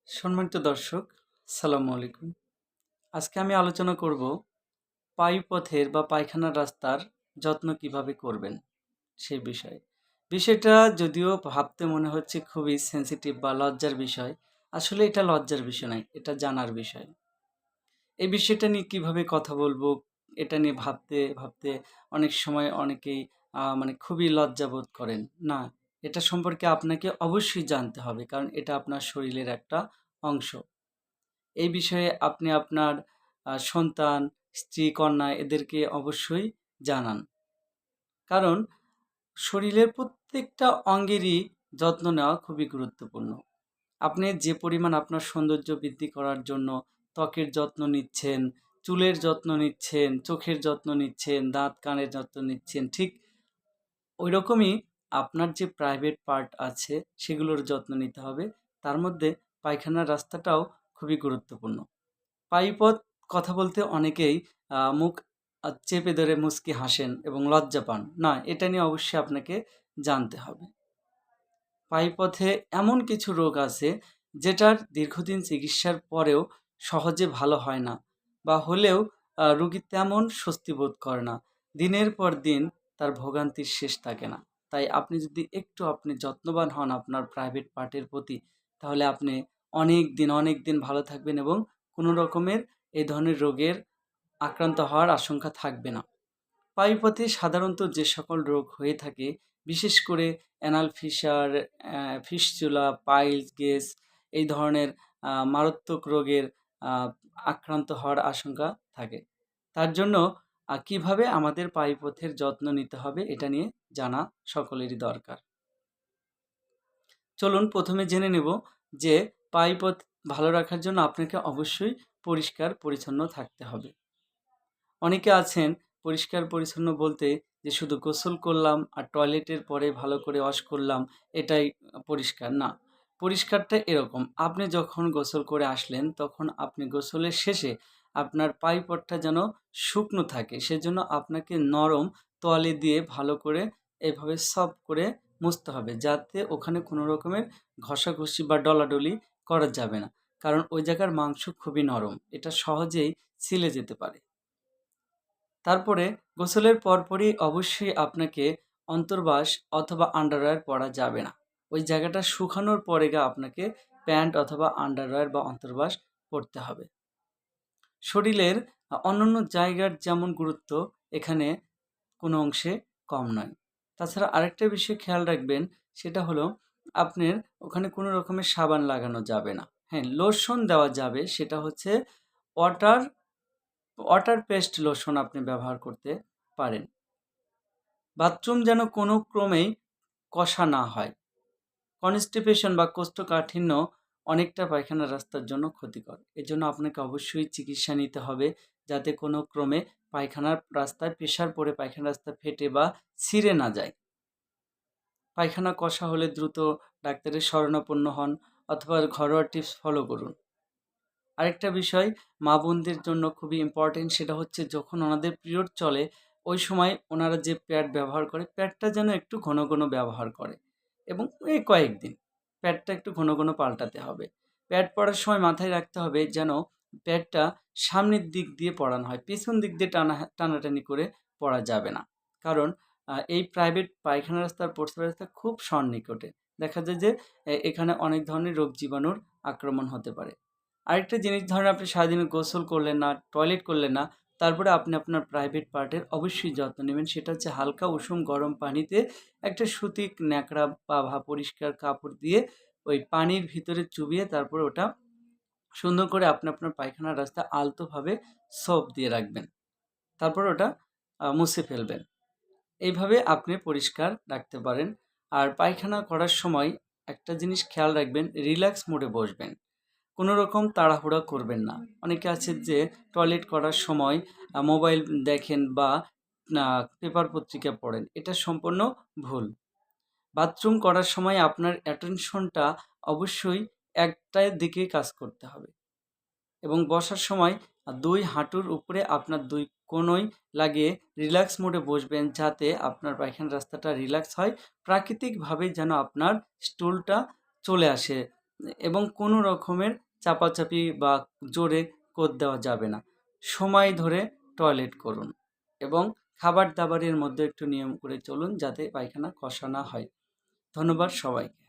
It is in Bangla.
সম্মানিত দর্শক, সালামু আলাইকুম। আজকে আমি আলোচনা করব পায়ুপথের বা পায়খানার রাস্তার যত্ন কিভাবে করবেন সেই বিষয়ে। বিষয়টা যদিও ভাবতে মনে হচ্ছে খুবই সেনসিটিভ বা লজ্জার বিষয়, আসলে এটা লজ্জার বিষয় নয়, এটা জানার বিষয়। এই বিষয়টা নিয়ে কিভাবে কথা বলবো, এটা নিয়ে ভাবতে ভাবতে অনেক সময় অনেকেই মানে খুবই লজ্জাবোধ করেন। না, এটা সম্পর্কে আপনাকে অবশ্যই জানতে হবে, কারণ এটা আপনার শরীরের একটা অংশ। এই বিষয়ে আপনি আপনার সন্তান, স্ত্রী, কন্যা এদেরকে অবশ্যই জানান। কারণ শরীরের প্রত্যেকটা অঙ্গেরই যত্ন নেওয়া খুবই গুরুত্বপূর্ণ। আপনি যে পরিমাণ আপনার সৌন্দর্য বৃদ্ধি করার জন্য ত্বকের যত্ন নিচ্ছেন, চুলের যত্ন নিচ্ছেন, চোখের যত্ন নিচ্ছেন, দাঁত কানের যত্ন নিচ্ছেন, ঠিক ঐরকমই আপনার যে প্রাইভেট পার্ট আছে সেগুলোর যত্ন নিতে হবে। তার মধ্যে পায়খানার রাস্তাটাও খুবই গুরুত্বপূর্ণ। পায়ুপথ কথা বলতে অনেকেই মুখ চেপে ধরে মুচকি হাসেন এবং লজ্জা পান। না, এটা নিয়ে অবশ্যই আপনাকে জানতে হবে। পায়ুপথে এমন কিছু রোগ আছে যেটার দীর্ঘদিন চিকিৎসার পরেও সহজে ভালো হয় না, বা হলেও রোগী তেমন স্বস্তি বোধ করে না। দিনের পর দিন তার ভোগান্তির শেষ থাকে না। তাই আপনি যদি আপনি যত্নবান হন আপনার প্রাইভেট পার্টের প্রতি, তাহলে আপনি অনেক দিন ভালো থাকবেন এবং কোনো রকমের এই ধরনের রোগের আক্রান্ত হওয়ার আশঙ্কা থাকবে না। পায়ুপথে সাধারণত যে সকল রোগ হয়ে থাকে, বিশেষ করে anal fisher, fistula, piles, gauge এই ধরনের মারাত্মক রোগের আ আক্রান্ত হওয়ার আশঙ্কা থাকে। তার জন্য কিভাবে আমাদের পায়ুপথের যত্ন নিতে হবে এটা নিয়ে জানা সকলেরই দরকার। চলুন প্রথমে জেনে নেব যে পায়ুপথ ভালো রাখার জন্য আপনাকে অবশ্যই পরিষ্কার পরিচ্ছন্ন থাকতে হবে। অনেকে আছেন পরিষ্কার পরিচ্ছন্ন বলতে যে শুধু গোসল করলাম আর টয়লেটের পরে ভালো করে ওয়াশ করলাম, এটাই পরিষ্কার না। পরিষ্কারটা এরকম, আপনি যখন গোসল করে আসলেন তখন আপনি গোসলের শেষে আপনার পায়ুপথটা যেন শুকনো থাকে, সেজন্য আপনাকে নরম তোয়ালে দিয়ে ভালো করে এভাবে সফট করে মুছতে হবে, যাতে ওখানে কোনো রকমের ঘষাঘষি বা ডলাডলি করা যাবে না। কারণ ওই জায়গার মাংস খুবই নরম, এটা সহজেই ছিলে যেতে পারে। তারপরে গোসলের পরপরই অবশ্যই আপনাকে অন্তর্বাস অথবা আন্ডারওয়্যার পরা যাবে না। ওই জায়গাটা শুকানোর পরে আপনাকে প্যান্ট অথবা আন্ডারওয়্যার বা অন্তর্বাস পরতে হবে। শরীরের অন্যান্য জায়গার যেমন গুরুত্ব, এখানে কোনো অংশে কম নয়। তাছাড়া আরেকটা বিষয় খেয়াল রাখবেন, সেটা হলো আপনার ওখানে কোনো রকমের সাবান লাগানো যাবে না। হ্যাঁ, লোশন দেওয়া যাবে, সেটা হচ্ছে ওয়াটার ওয়াটার পেস্ট লোশন আপনি ব্যবহার করতে পারেন। বাথরুম যেন কোনো ক্রমেই কষা না হয়। কনস্টিপেশন বা কোষ্ঠকাঠিন্য অনেকটা পায়খানার রাস্তার জন্য ক্ষতিকর। এজন্য আপনাকে অবশ্যই চিকিৎসা নিতে হবে, যাতে কোনো ক্রমে পায়খানার রাস্তায় প্রেসার পড়ে পায়খানার রাস্তা ফেটে বা ছিঁড়ে না যায়। পায়খানা কষা হলে দ্রুত ডাক্তারের শরণাপন্ন হন অথবা ঘরোয়া টিপস ফলো করুন। আরেকটা বিষয় মা বোনদের জন্য খুবই ইম্পর্টেন্ট, সেটা হচ্ছে যখন ওনাদের পিরিয়ড চলে ওই সময় ওনারা যে প্যাড ব্যবহার করে, প্যাডটা যেন একটু ঘন ঘন ব্যবহার করে এবং এই কয়েকদিন প্যাডটা একটু ঘন ঘন পাল্টাতে হবে। প্যাড পরার সময় মাথায় রাখতে হবে যেন প্যাডটা সামনের দিক দিয়ে পরানো হয়, পেছন দিক দিয়ে টানাটানি করে পরা যাবে না। কারণ এই প্রাইভেট পায়খানা রাস্তার প্রস্রাব রাস্তা খুব সন্নিকটে, দেখা যায় যে এখানে অনেক ধরনের রোগ জীবাণুর আক্রমণ হতে পারে। আরেকটা জিনিস, ধরেন আপনি সারাদিনে গোসল করলেন না, টয়লেট করলেন না, তারপরে আপনি আপনার প্রাইভেট পার্টের অবশ্যই যত্ন নেবেন। সেটা হচ্ছে হালকা উষুম গরম পানিতে একটা সুতি ন্যাকড়া বা পরিষ্কার কাপড় দিয়ে ওই পানির ভিতরে চুবিয়ে তারপরে ওটা সুন্দর করে আপনি আপনার পায়খানার রাস্তায় আলতোভাবে সোপ দিয়ে রাখবেন। তারপর ওটা মুছে ফেলবেন। এইভাবে আপনি পরিষ্কার রাখতে পারেন। আর পায়খানা করার সময় একটা জিনিস খেয়াল রাখবেন, রিল্যাক্স মোডে বসবেন। কোনো রকম তাড়াহুড়া করবেন না। অনেকে আছে যে টয়লেট করার সময় মোবাইল দেখেন বা পেপার পত্রিকা পড়েন। এটা সম্পূর্ণ ভুল। বাথরুম করার সময় আপনার অ্যাটেনশনটা অবশ্যই একটার দিকে কাজ করতে হবে এবং বসার সময় ২ হাঁটুর উপরে আপনার ২ কোণই লাগিয়ে রিল্যাক্স মোডে বসবেন, যাতে আপনার পায়খানার রাস্তাটা রিল্যাক্স হয়। প্রাকৃতিকভাবে যেন আপনার স্টুলটা চলে আসে এবং কোনো রকমের চাপাচাপি বা জোরে কোদ দেওয়া যাবে না। সময় ধরে টয়লেট করুন এবং খাবার দাবারের মধ্যে একটু নিয়ম করে চলুন যাতে পায়খানা কষা না হয়। ধন্যবাদ সবাইকে।